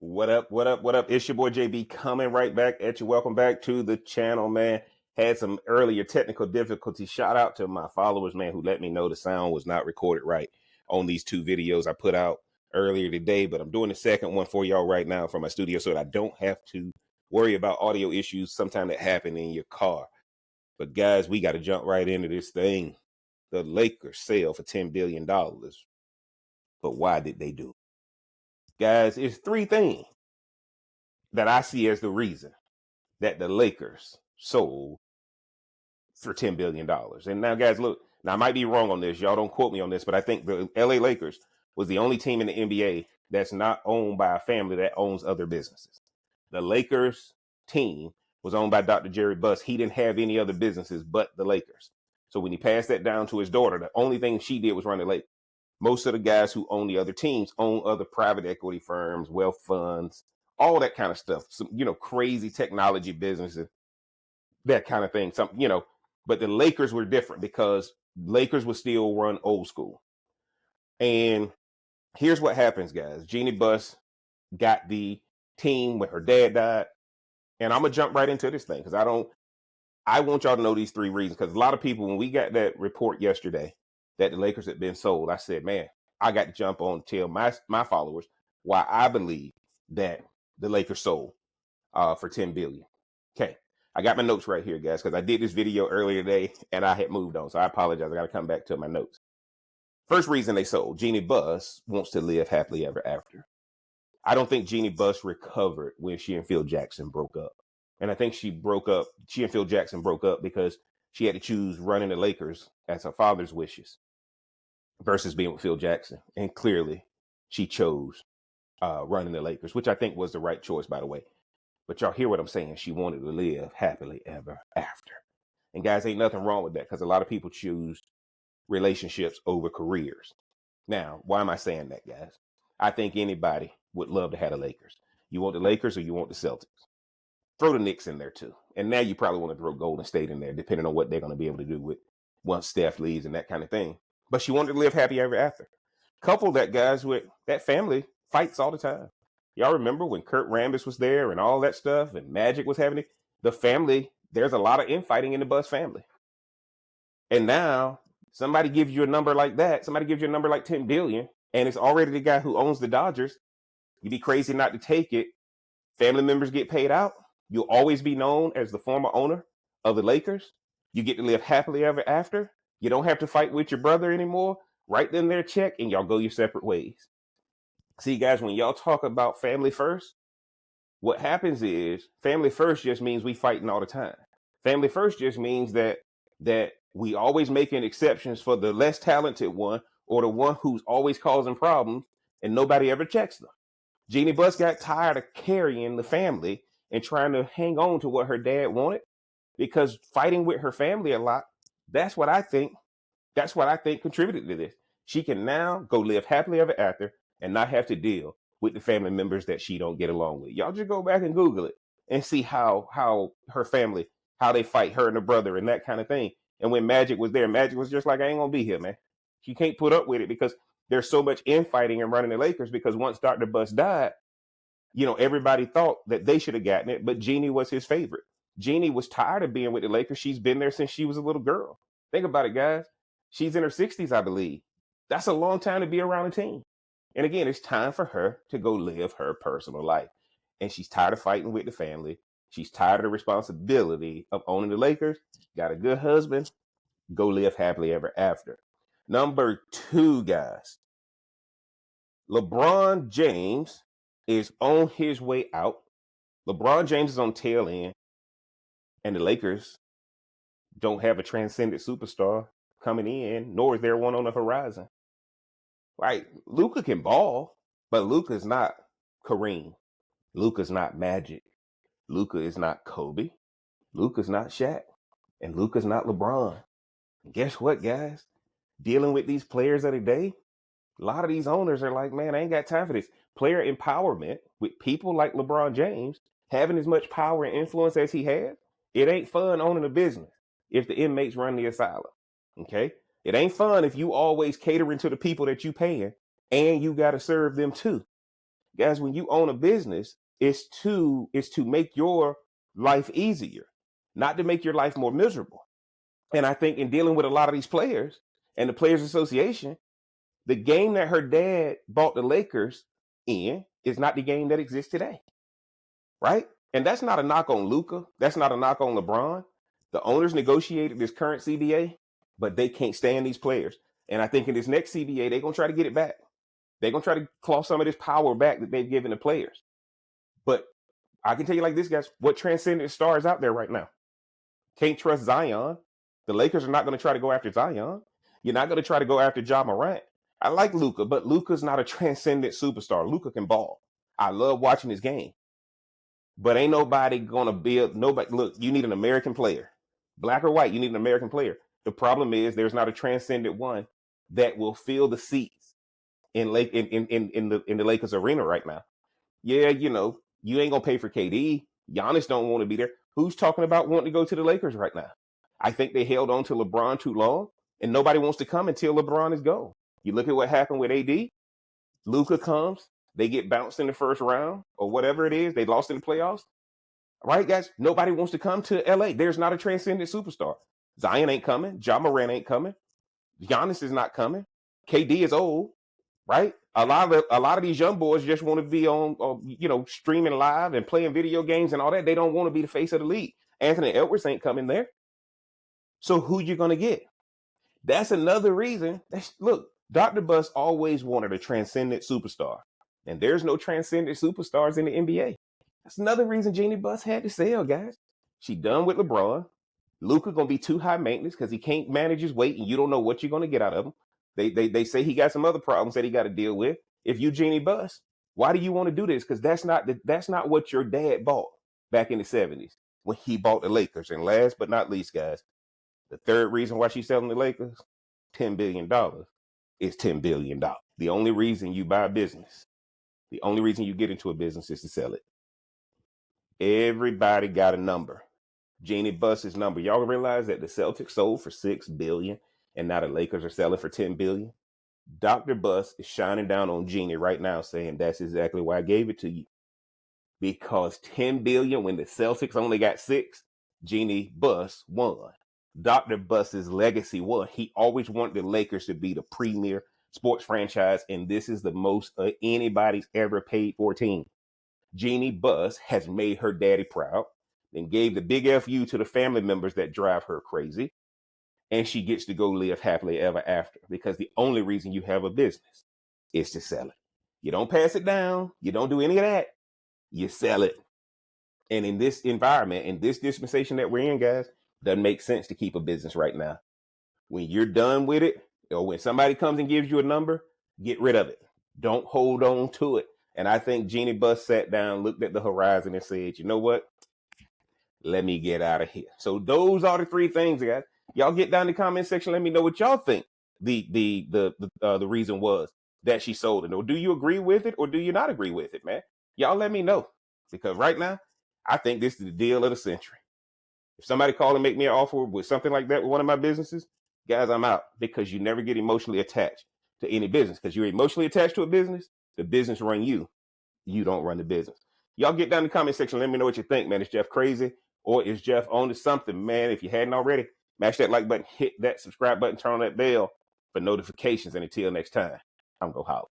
What up? What up? What up? It's your boy JB coming right back at you. Welcome back to the channel, man. Had some earlier technical difficulties. Shout out to my followers, man, who let me know the sound was not recorded right on these two videos I put out earlier today. But I'm doing the second one for y'all right now from my studio so that I don't have to worry about audio issues sometime that happen in your car. But guys, we got to jump right into this thing. The Lakers sell for $10 billion. But why did they do it? Guys, it's three things that I see as the reason that the Lakers sold for $10 billion. And now, guys, look, now I might be wrong on this. Y'all don't quote me on this, but I think the LA Lakers was the only team in the NBA that's not owned by a family that owns other businesses. The Lakers team was owned by Dr. Jerry Buss. He didn't have any other businesses but the Lakers. So when he passed that down to his daughter, the only thing she did was run the Lakers. Most of the guys who own the other teams own other private equity firms, wealth funds, all that kind of stuff. Some, crazy technology businesses, that kind of thing. But the Lakers were different because Lakers would still run old school. And here's what happens, guys. Jeannie Buss got the team when her dad died. And I'm going to jump right into this thing because I want y'all to know these three reasons. Because a lot of people, when we got that report yesterday that the Lakers had been sold, I said, man, I got to jump on and tell my followers why I believe that the Lakers sold for $10 billion. Okay. I got my notes right here, guys, because I did this video earlier today and I had moved on. So I apologize. I got to come back to my notes. First reason they sold, Jeannie Buss wants to live happily ever after. I don't think Jeannie Buss recovered when she and Phil Jackson broke up. And I think she and Phil Jackson broke up because she had to choose running the Lakers as her father's wishes versus being with Phil Jackson. And clearly she chose running the Lakers, which I think was the right choice, by the way. But y'all hear what I'm saying? She wanted to live happily ever after. And guys, ain't nothing wrong with that because a lot of people choose relationships over careers. Now, why am I saying that, guys? I think anybody would love to have the Lakers. You want the Lakers or you want the Celtics? Throw the Knicks in there too. And now you probably want to throw Golden State in there, depending on what they're going to be able to do with once Steph leaves and that kind of thing. But she wanted to live happy ever after. Couple that, guys, with that family fights all the time. Y'all remember when Kurt Rambis was there and all that stuff and Magic was having it? The family, there's a lot of infighting in the Buss family. And now somebody gives you a number like that. Somebody gives you a number like 10 billion and it's already the guy who owns the Dodgers. You'd be crazy not to take it. Family members get paid out. You'll always be known as the former owner of the Lakers. You get to live happily ever after. You don't have to fight with your brother anymore. Write them their check and y'all go your separate ways. See, guys, when y'all talk about family first, what happens is family first just means we fighting all the time. Family first just means that we always making exceptions for the less talented one or the one who's always causing problems and nobody ever checks them. Jeannie Buss got tired of carrying the family and trying to hang on to what her dad wanted because fighting with her family a lot, that's what I think contributed to this. She can now go live happily ever after and not have to deal with the family members that she don't get along with. Y'all just go back and Google it and see how her family, how they fight, her and her brother and that kind of thing. And when Magic was there, Magic was just like, I ain't gonna be here, man. She can't put up with it because there's so much infighting and running the Lakers because once Dr. Buss died, everybody thought that they should have gotten it, but Jeannie was his favorite. Jeannie was tired of being with the Lakers. She's been there since she was a little girl. Think about it, guys. She's in her 60s, I believe. That's a long time to be around a team. And again, it's time for her to go live her personal life. And she's tired of fighting with the family. She's tired of the responsibility of owning the Lakers. Got a good husband. Go live happily ever after. Number 2, guys. LeBron James is on his way out. LeBron James is on tail end. And the Lakers don't have a transcendent superstar coming in, nor is there one on the horizon. Right? Luka can ball, but Luka's not Kareem. Luka's not Magic. Luka is not Kobe. Luka's not Shaq. And Luka's not LeBron. And guess what, guys? Dealing with these players of the day, a lot of these owners are like, man, I ain't got time for this. Player empowerment with people like LeBron James having as much power and influence as he has, it ain't fun owning a business if the inmates run the asylum. Okay? It ain't fun if you always catering to the people that you paying and you got to serve them too. Guys, when you own a business, it's to make your life easier, not to make your life more miserable. And I think in dealing with a lot of these players and the Players Association, the game that her dad bought the Lakers in is not the game that exists today, right? And that's not a knock on Luka. That's not a knock on LeBron. The owners negotiated this current CBA, but they can't stand these players. And I think in this next CBA, they're going to try to get it back. They're going to try to claw some of this power back that they've given the players. But I can tell you like this, guys, what transcendent stars out there right now? Can't trust Zion. The Lakers are not going to try to go after Zion. You're not going to try to go after Ja Morant. I like Luka, but Luka's not a transcendent superstar. Luka can ball. I love watching his game. But ain't nobody going to build, nobody, look, you need an American player. Black or white, you need an American player. The problem is there's not a transcendent one that will fill the seats in the Lakers arena right now. Yeah, you ain't gonna pay for KD. Giannis don't want to be there. Who's talking about wanting to go to the Lakers right now? I think they held on to LeBron too long, and nobody wants to come until LeBron is gone. You look at what happened with AD. Luka comes, they get bounced in the first round or whatever it is. They lost in the playoffs. All right, guys, nobody wants to come to LA. There's not a transcendent superstar. Zion ain't coming. Ja Morant ain't coming. Giannis is not coming. KD is old, right? A lot of these young boys just want to be on, streaming live and playing video games and all that. They don't want to be the face of the league. Anthony Edwards ain't coming there. So who you gonna get? That's another reason. Look, Dr. Buss always wanted a transcendent superstar, and there's no transcendent superstars in the NBA. That's another reason Jeannie Buss had to sell, guys. She done with LeBron. Luka gonna be too high maintenance because he can't manage his weight, and you don't know what you're gonna get out of him. They say he got some other problems that he got to deal with. If you Jeannie Buss, why do you want to do this? Because that's not what your dad bought back in the 70s when he bought the Lakers. And last but not least, guys, the third reason why she's selling the Lakers, $10 billion is $10 billion. The only reason you buy a business, the only reason you get into a business is to sell it. Everybody got a number. Jeannie Buss's number. Y'all realize that the Celtics sold for $6 billion and now the Lakers are selling for $10 billion? Dr. Buss is shining down on Jeannie right now saying that's exactly why I gave it to you. Because $10 billion when the Celtics only got 6, Jeannie Buss won. Dr. Buss's legacy won. He always wanted the Lakers to be the premier sports franchise, and this is the most anybody's ever paid for a team. Jeannie Buss has made her daddy proud and gave the big FU to the family members that drive her crazy. And she gets to go live happily ever after because the only reason you have a business is to sell it. You don't pass it down. You don't do any of that. You sell it. And in this environment, in this dispensation that we're in, guys, doesn't make sense to keep a business right now. When you're done with it, or when somebody comes and gives you a number, get rid of it. Don't hold on to it. And I think Jeannie Buss sat down, looked at the horizon and said, you know what? Let me get out of here. So those are the 3 things, guys. Y'all get down in the comment section. Let me know what y'all think the reason was that she sold it. Or do you agree with it or do you not agree with it, man? Y'all let me know. Because right now, I think this is the deal of the century. If somebody call and make me an offer with something like that with one of my businesses, guys, I'm out. Because you never get emotionally attached to any business. Because you're emotionally attached to a business, the business run you. You don't run the business. Y'all get down in the comment section. Let me know what you think, man. Is Jeff crazy? Or is Jeff on to something, man? If you hadn't already, smash that like button, hit that subscribe button, turn on that bell for notifications. And until next time, I'm going to holler.